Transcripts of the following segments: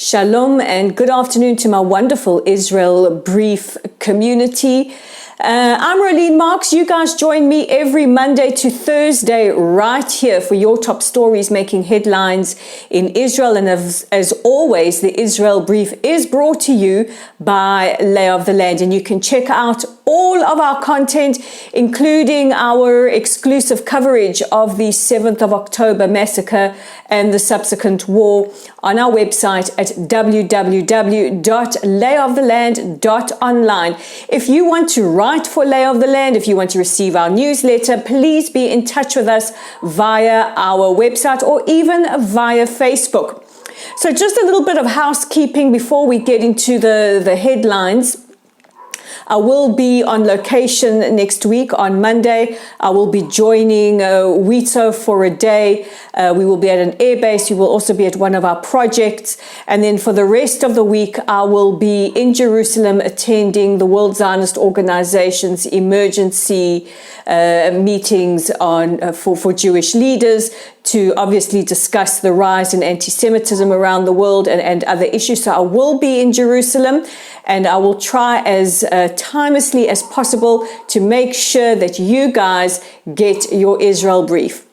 Shalom and good afternoon to my wonderful Israel Brief community. I'm Rolene Marks. You guys join me every Monday to Thursday right here for your top stories making headlines in Israel. And as always, the Israel Brief is brought to you by Lay of the Land. And you can check out all of our content, including our exclusive coverage of the 7th of October massacre and the subsequent war on our website at www.layoftheland.online. If you want to write for Lay of the Land, if you want to receive our newsletter, please be in touch with us via our website or even via Facebook. So just a little bit of housekeeping before we get into the headlines. I will be on location next week on Monday. I will be joining Wito for a day. We will be at an airbase. We will also be at one of our projects. And then for the rest of the week, I will be in Jerusalem attending the World Zionist Organization's emergency meetings for Jewish leaders to obviously discuss the rise in anti-Semitism around the world and other issues. So I will be in Jerusalem, and I will try as timelessly as possible to make sure that you guys get your Israel Brief.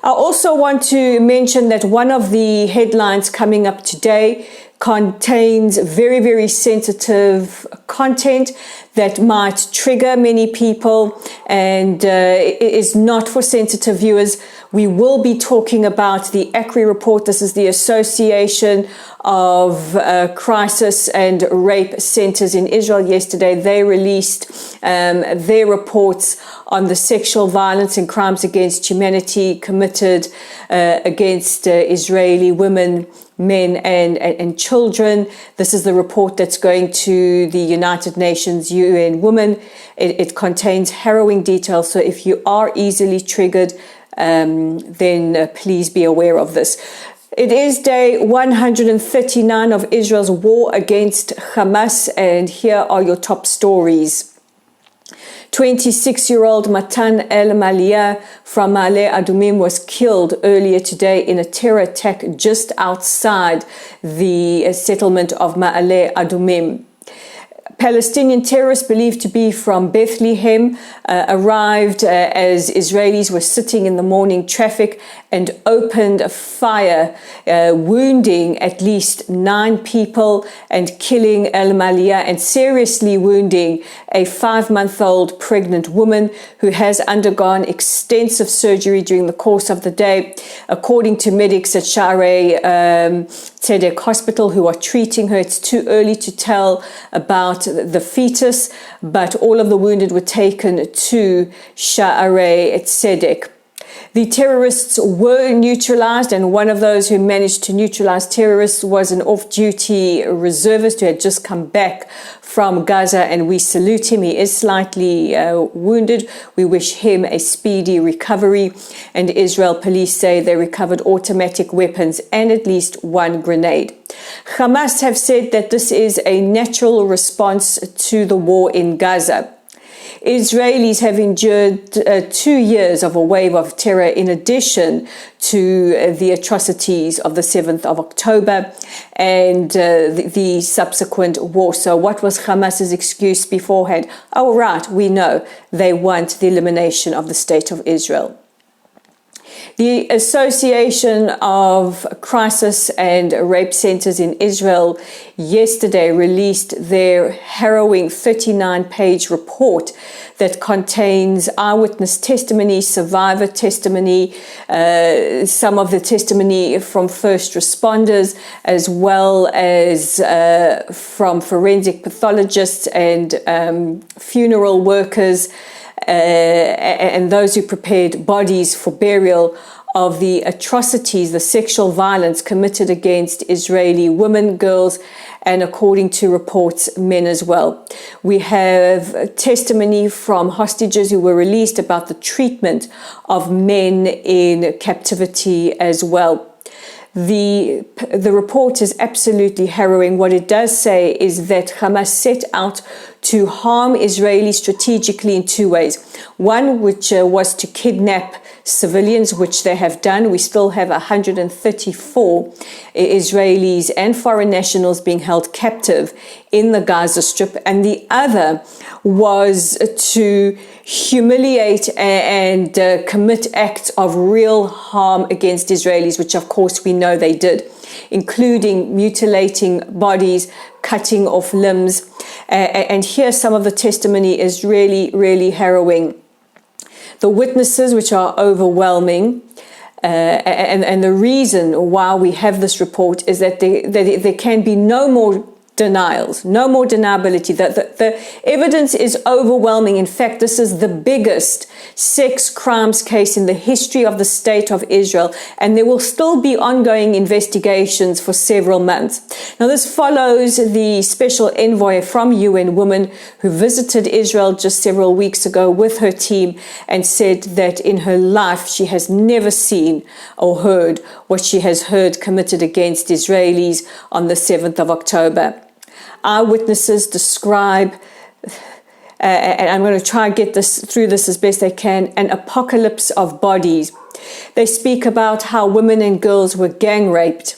I also want to mention that one of the headlines coming up today contains very, very sensitive content that might trigger many people, and it is not for sensitive viewers. We will be talking about the ACRI report. This is the Association of Crisis and Rape Centers in Israel. Yesterday, they released their reports on the sexual violence and crimes against humanity committed against Israeli women, men and children. This is the report that's going to the United Nations UN Women. It contains harrowing details, so if you are easily triggered, then please be aware of this. It is day 139 of Israel's war against Hamas, and here are your top stories. 26-year-old Matan El-Maliyah from Ma'ale Adumim was killed earlier today in a terror attack just outside the settlement of Ma'ale Adumim. Palestinian terrorists believed to be from Bethlehem arrived as Israelis were sitting in the morning traffic and opened fire, wounding at least 9 people and killing El-Maliyah and seriously wounding a 5-month-old pregnant woman who has undergone extensive surgery during the course of the day. According to medics at Sha'arei Tzedek Hospital who are treating her, it's too early to tell about the fetus, but all of the wounded were taken to Sha'arei Tzedek. The terrorists were neutralized, and one of those who managed to neutralize terrorists was an off-duty reservist who had just come back from Gaza, and we salute him. He is slightly wounded. We wish him a speedy recovery. And Israel police say they recovered automatic weapons and at least 1 grenade. Hamas have said that this is a natural response to the war in Gaza. Israelis have endured 2 years of a wave of terror in addition to the atrocities of the 7th of October and the subsequent war. So what was Hamas's excuse beforehand? Oh, right, we know they want the elimination of the State of Israel. The Association of Crisis and Rape Centers in Israel yesterday released their harrowing 39-page report that contains eyewitness testimony, survivor testimony, some of the testimony from first responders, as well as from forensic pathologists and funeral workers, and those who prepared bodies for burial, of the atrocities, the sexual violence committed against Israeli women, girls, and according to reports, men as well. We have testimony from hostages who were released about the treatment of men in captivity as well. The report is absolutely harrowing. What it does say is that Hamas set out to harm Israelis strategically in 2 ways. One, which was to kidnap civilians, which they have done. We still have 134 Israelis and foreign nationals being held captive in the Gaza Strip. And the other was to humiliate and commit acts of real harm against Israelis, which of course we know they did, including mutilating bodies, cutting off limbs. And here some of the testimony is really, really harrowing. The witnesses, which are overwhelming, and the reason why we have this report is that there can be no more denials, no more deniability. The evidence is overwhelming. In fact, this is the biggest sex crimes case in the history of the State of Israel, and there will still be ongoing investigations for several months. Now, this follows the special envoy from UN Women who visited Israel just several weeks ago with her team and said that in her life she has never seen or heard what she has heard committed against Israelis on the 7th of October. Eyewitnesses describe, and I'm going to try and get through this as best I can, an apocalypse of bodies. They speak about how women and girls were gang raped.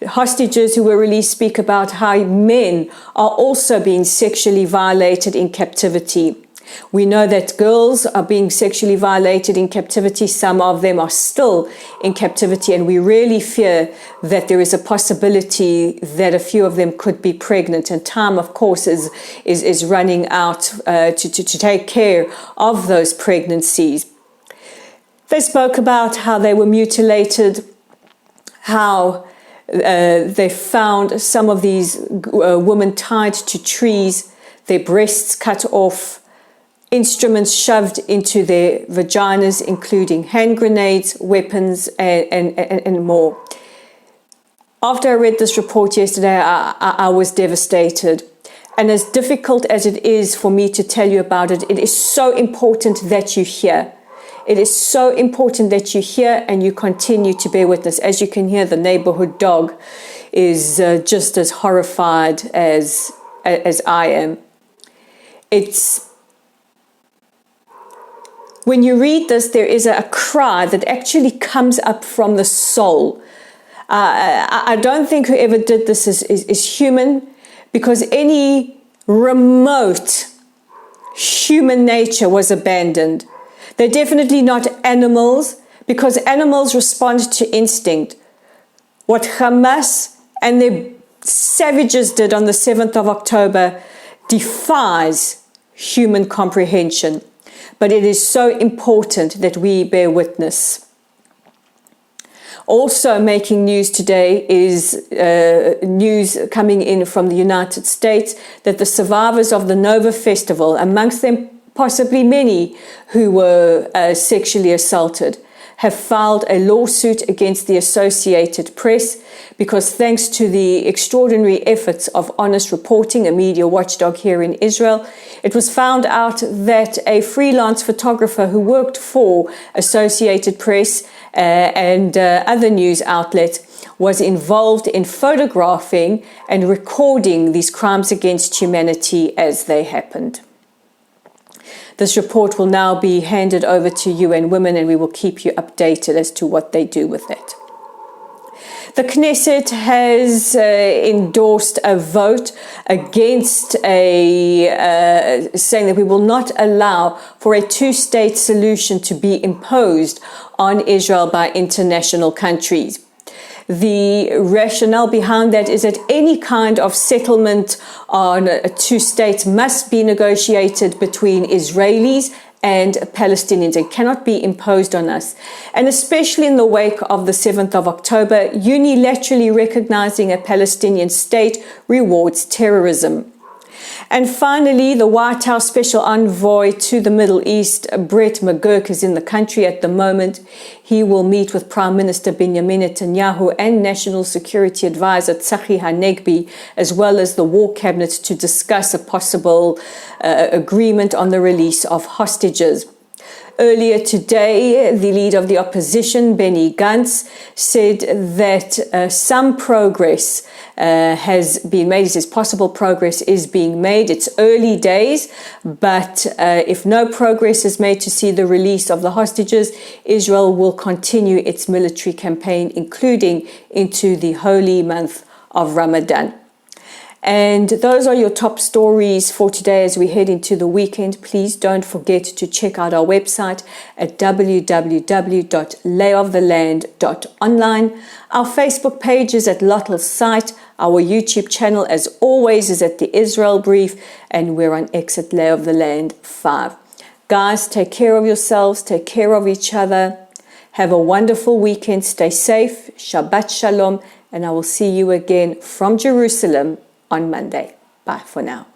Hostages who were released speak about how men are also being sexually violated in captivity. We know that girls are being sexually violated in captivity. Some of them are still in captivity, and we really fear that there is a possibility that a few of them could be pregnant. And time, of course, is running out to take care of those pregnancies. They spoke about how they were mutilated, how they found some of these women tied to trees, their breasts cut off, instruments shoved into their vaginas, including hand grenades, weapons, and more. After I read this report yesterday, I was devastated. And as difficult as it is for me to tell you about it, it is so important that you hear. It is so important that you hear and you continue to bear witness. As you can hear, the neighborhood dog is just as horrified as I am. When you read this, there is a cry that actually comes up from the soul. I don't think whoever did this is human, because any remote human nature was abandoned. They're definitely not animals, because animals respond to instinct. What Hamas and their savages did on the 7th of October defies human comprehension. But it is so important that we bear witness. Also making news today is news coming in from the United States that the survivors of the Nova Festival, amongst them possibly many who were sexually assaulted, have filed a lawsuit against the Associated Press because, thanks to the extraordinary efforts of Honest Reporting, a media watchdog here in Israel, it was found out that a freelance photographer who worked for Associated Press and other news outlets was involved in photographing and recording these crimes against humanity as they happened. This report will now be handed over to UN Women, and we will keep you updated as to what they do with it. The Knesset has endorsed a vote against saying that we will not allow for a two-state solution to be imposed on Israel by international countries. The rationale behind that is that any kind of settlement on two states must be negotiated between Israelis and Palestinians. It cannot be imposed on us. And especially in the wake of the 7th of October, unilaterally recognizing a Palestinian state rewards terrorism. And finally, the White House Special Envoy to the Middle East, Brett McGurk, is in the country at the moment. He will meet with Prime Minister Benjamin Netanyahu and National Security Advisor Tzachi Hanegbi, as well as the War Cabinet, to discuss a possible agreement on the release of hostages. Earlier today, the leader of the opposition, Benny Gantz, said that some progress has been made. He says possible progress is being made. It's early days, but if no progress is made to see the release of the hostages, Israel will continue its military campaign, including into the holy month of Ramadan. And those are your top stories for today as we head into the weekend. Please don't forget to check out our website at www.layoftheland.online. Our Facebook page is at Lottel's site. Our YouTube channel, as always, is at the Israel Brief, and we're on X at Lay of the Land 5. Guys, take care of yourselves, take care of each other. Have a wonderful weekend. Stay safe. Shabbat Shalom. And I will see you again from Jerusalem on Monday. Bye for now.